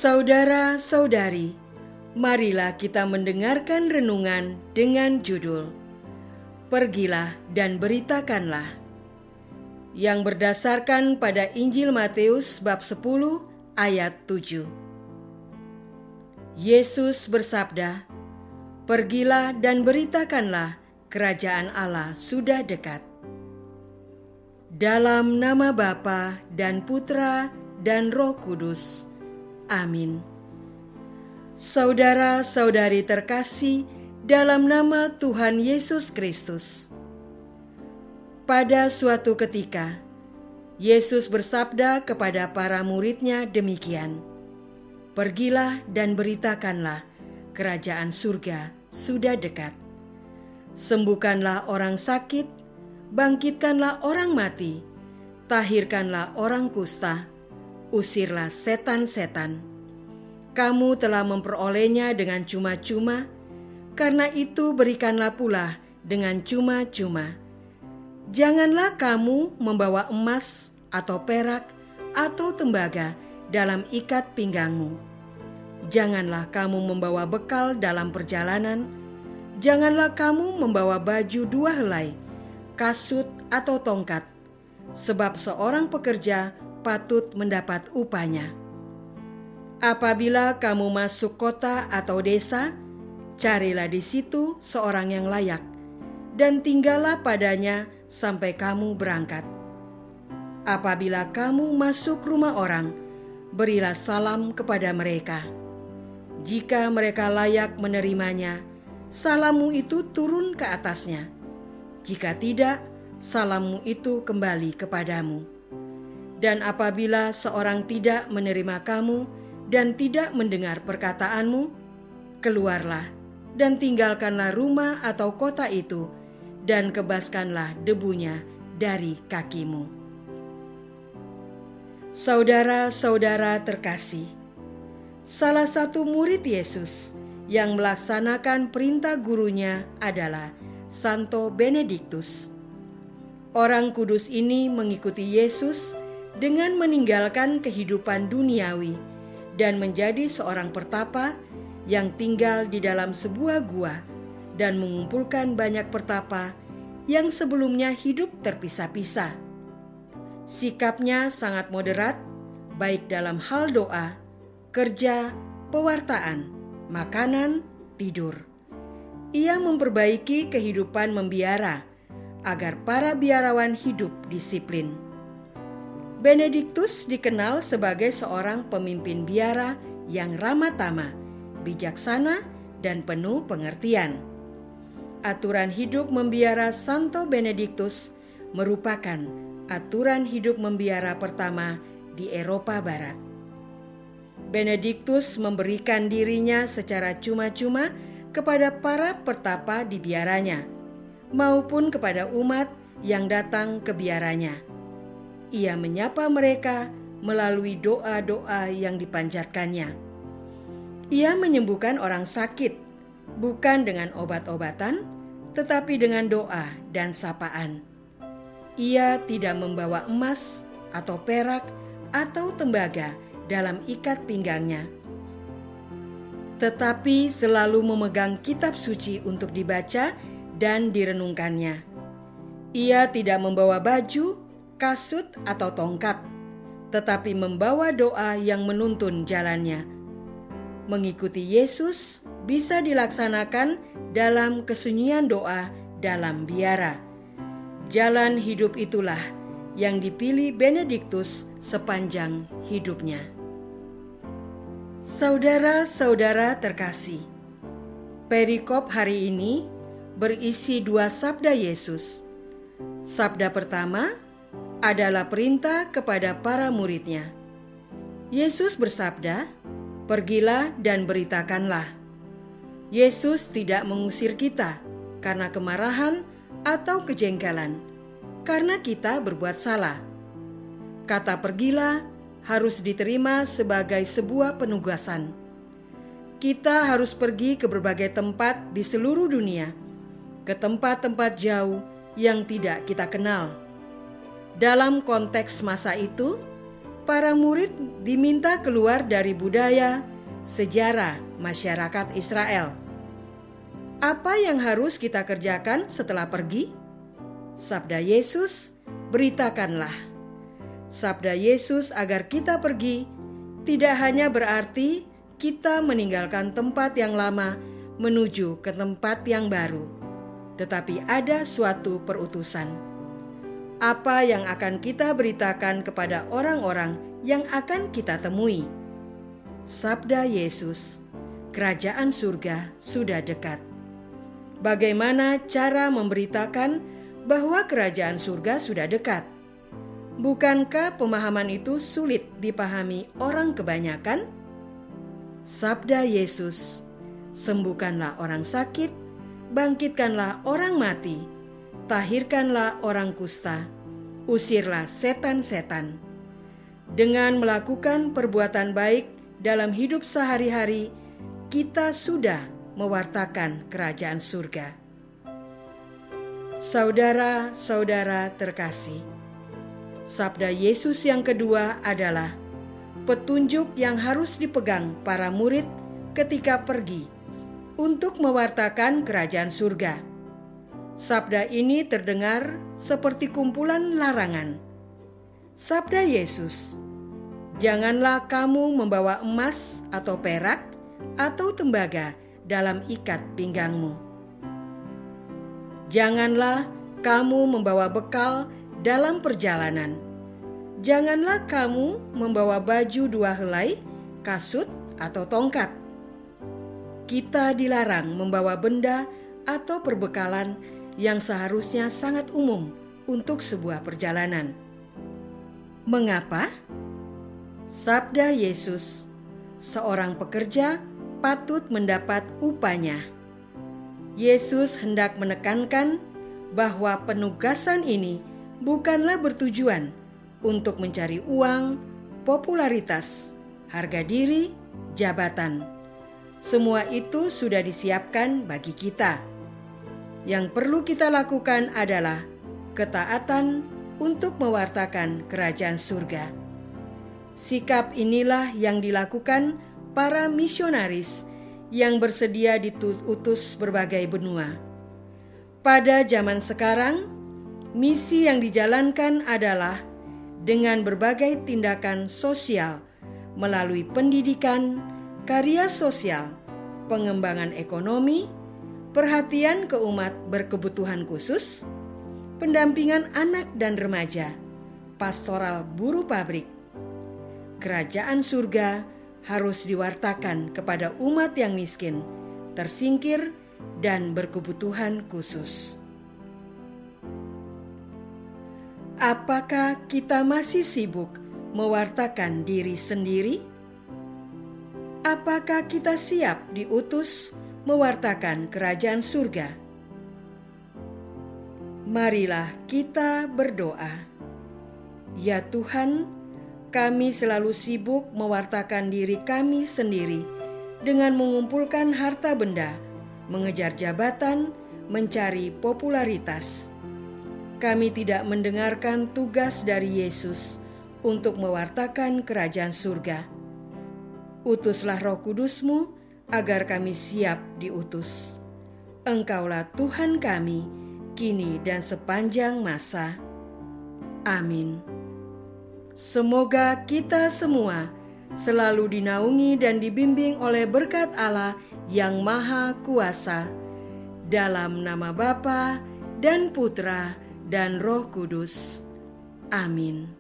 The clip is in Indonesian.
Saudara-saudari, marilah kita mendengarkan renungan dengan judul Pergilah dan Beritakanlah, yang berdasarkan pada Injil Matius bab 10 ayat 7. Yesus bersabda, "Pergilah dan beritakanlah, kerajaan Allah sudah dekat." Dalam nama Bapa dan Putra dan Roh Kudus. Amin. Saudara-saudari terkasih dalam nama Tuhan Yesus Kristus. Pada suatu ketika, Yesus bersabda kepada para murid-Nya demikian, "Pergilah dan beritakanlah, kerajaan surga sudah dekat. Sembuhkanlah orang sakit, bangkitkanlah orang mati, tahirkanlah orang kusta, usirlah setan-setan. Kamu telah memperolehnya dengan cuma-cuma, karena itu berikanlah pula dengan cuma-cuma. Janganlah kamu membawa emas atau perak atau tembaga dalam ikat pinggangmu. Janganlah kamu membawa bekal dalam perjalanan. Janganlah kamu membawa baju 2 helai, kasut atau tongkat, sebab seorang pekerja patut mendapat upahnya. Apabila kamu masuk kota atau desa, carilah di situ seorang yang layak, dan tinggallah padanya sampai kamu berangkat. Apabila kamu masuk rumah orang, berilah salam kepada mereka. Jika mereka layak menerimanya, salammu itu turun ke atasnya. Jika tidak, salammu itu kembali kepadamu. Dan apabila seorang tidak menerima kamu dan tidak mendengar perkataanmu, keluarlah dan tinggalkanlah rumah atau kota itu, dan kebaskanlah debunya dari kakimu." Saudara-saudara terkasih, salah satu murid Yesus yang melaksanakan perintah gurunya adalah Santo Benediktus. Orang kudus ini mengikuti Yesus dengan meninggalkan kehidupan duniawi dan menjadi seorang pertapa yang tinggal di dalam sebuah gua dan mengumpulkan banyak pertapa yang sebelumnya hidup terpisah-pisah. Sikapnya sangat moderat, baik dalam hal doa, kerja, pewartaan, makanan, tidur. Ia memperbaiki kehidupan membiara agar para biarawan hidup disiplin. Benediktus dikenal sebagai seorang pemimpin biara yang ramah tamah, bijaksana, dan penuh pengertian. Aturan hidup membiara Santo Benediktus merupakan aturan hidup membiara pertama di Eropa Barat. Benediktus memberikan dirinya secara cuma-cuma kepada para pertapa di biaranya, maupun kepada umat yang datang ke biaranya. Ia menyapa mereka melalui doa-doa yang dipanjatkannya. Ia menyembuhkan orang sakit, bukan dengan obat-obatan, tetapi dengan doa dan sapaan. Ia tidak membawa emas atau perak atau tembaga dalam ikat pinggangnya, tetapi selalu memegang kitab suci untuk dibaca dan direnungkannya. Ia tidak membawa baju, kasut atau tongkat, tetapi membawa doa yang menuntun jalannya. Mengikuti Yesus bisa dilaksanakan dalam kesunyian doa dalam biara. Jalan hidup itulah yang dipilih Benediktus sepanjang hidupnya. Saudara-saudara terkasih, perikop hari ini berisi 2 sabda Yesus. Sabda pertama adalah perintah kepada para murid-Nya. Yesus bersabda, "Pergilah dan beritakanlah." Yesus tidak mengusir kita karena kemarahan atau kejengkelan, karena kita berbuat salah. Kata "pergilah" harus diterima sebagai sebuah penugasan. Kita harus pergi ke berbagai tempat di seluruh dunia, ke tempat-tempat jauh yang tidak kita kenal. Dalam konteks masa itu, para murid diminta keluar dari budaya, sejarah masyarakat Israel. Apa yang harus kita kerjakan setelah pergi? Sabda Yesus, beritakanlah. Sabda Yesus agar kita pergi tidak hanya berarti kita meninggalkan tempat yang lama menuju ke tempat yang baru, tetapi ada suatu perutusan. Apa yang akan kita beritakan kepada orang-orang yang akan kita temui? Sabda Yesus, kerajaan surga sudah dekat. Bagaimana cara memberitakan bahwa kerajaan surga sudah dekat? Bukankah pemahaman itu sulit dipahami orang kebanyakan? Sabda Yesus, sembuhkanlah orang sakit, bangkitkanlah orang mati, tahirkanlah orang kusta, usirlah setan-setan. Dengan melakukan perbuatan baik dalam hidup sehari-hari, kita sudah mewartakan kerajaan surga. Saudara-saudara terkasih, sabda Yesus yang kedua adalah petunjuk yang harus dipegang para murid ketika pergi untuk mewartakan kerajaan surga. Sabda ini terdengar seperti kumpulan larangan. Sabda Yesus, janganlah kamu membawa emas atau perak atau tembaga dalam ikat pinggangmu. Janganlah kamu membawa bekal dalam perjalanan. Janganlah kamu membawa baju 2 helai, kasut, atau tongkat. Kita dilarang membawa benda atau perbekalan yang seharusnya sangat umum untuk sebuah perjalanan. Mengapa? Sabda Yesus, seorang pekerja patut mendapat upahnya. Yesus hendak menekankan bahwa penugasan ini bukanlah bertujuan untuk mencari uang, popularitas, harga diri, jabatan. Semua itu sudah disiapkan bagi kita. Yang perlu kita lakukan adalah ketaatan untuk mewartakan kerajaan surga. Sikap inilah yang dilakukan para misionaris yang bersedia diutus berbagai benua. Pada zaman sekarang, misi yang dijalankan adalah dengan berbagai tindakan sosial melalui pendidikan, karya sosial, pengembangan ekonomi, perhatian ke umat berkebutuhan khusus, pendampingan anak dan remaja, pastoral buruh pabrik. Kerajaan surga harus diwartakan kepada umat yang miskin, tersingkir, dan berkebutuhan khusus. Apakah kita masih sibuk mewartakan diri sendiri? Apakah kita siap diutus mewartakan kerajaan surga? Marilah kita berdoa. Ya Tuhan, kami selalu sibuk mewartakan diri kami sendiri dengan mengumpulkan harta benda, mengejar jabatan, mencari popularitas. Kami tidak mendengarkan tugas dari Yesus untuk mewartakan kerajaan surga. Utuslah Roh Kudus-Mu agar kami siap diutus. Engkaulah Tuhan kami, kini dan sepanjang masa. Amin. Semoga kita semua selalu dinaungi dan dibimbing oleh berkat Allah yang Maha Kuasa. Dalam nama Bapa dan Putra dan Roh Kudus. Amin.